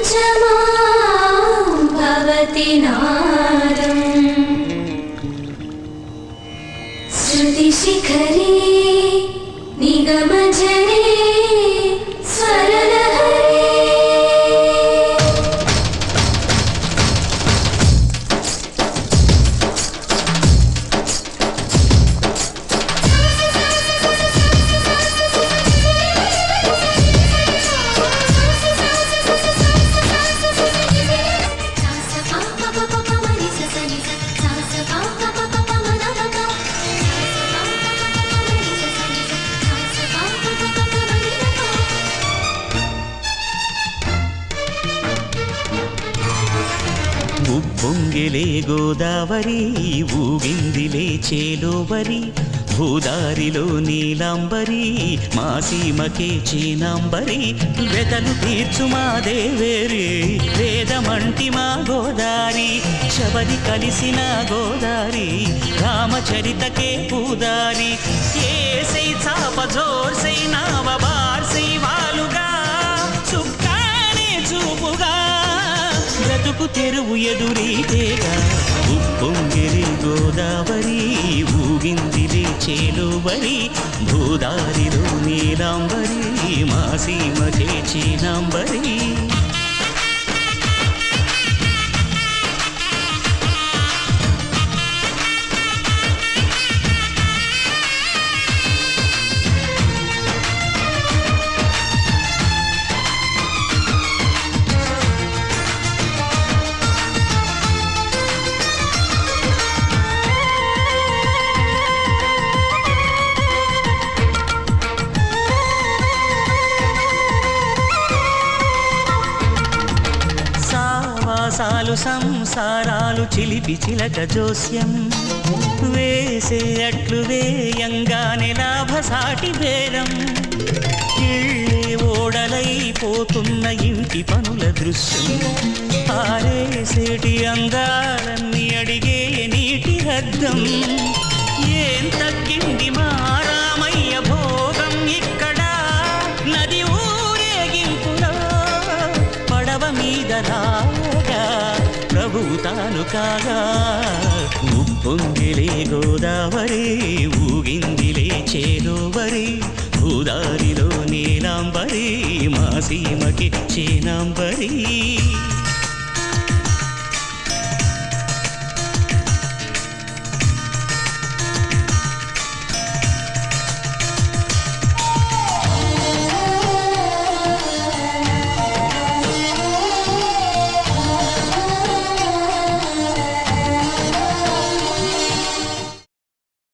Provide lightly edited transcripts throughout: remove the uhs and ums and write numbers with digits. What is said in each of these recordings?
పంచమా భవతి నాదం శృతి శిఖరే నిగమజరే స్వరలహరే ఉప్పొంగిలే గోదావరి ఊగిందిలే చేలోవరి భూదారిలో నీలాంబరి మా సీమకే చీనాంబరి వెతలు తీర్చు మా దేవేరి వేదమంటి మా గోదారి శబరి కలిసిన గోదారి రామచరితకే పూదారి ఏసై చాప జోర్సై నావ బార్సై వాలుగా చుక్కానే చూపుగా బ్రతుకు తెరువు ఎదురీతేగా ఉప్పొంగిరి గోదావరి ఊగిందిలే చేలోవరి భూదారిలో నీలాంబరి మా సీమకే చీనాంబరి సాలు సంసారాలు చిలిపి చిలక జోస్యం వేసే అట్లు వేయంగానే లాభసాటి బేరం ఇళ్ళే ఓడలైపోతున్న ఇంటి పనుల దృశ్యం ఆరేసేటి అందాలన్నీ అడిగే నీటి హద్దం ఏం తగ్గింది మా రామయ్య భోగం ఇక్కడ నది ఊరేగింపులో పడవ మీద ప్రభుతాను కాగా ఉప్పొంగిలే గోదావరి ఊగిందిలే చేలోవరి భూదారిలో నీలాంబరి మా సీమకి చీనాంబరి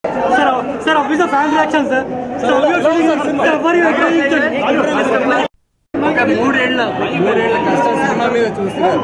Sir, officer fan reaction, sir. Sir, మూడేళ్ల కష్టం సినిమా మీద చూస్తున్నారు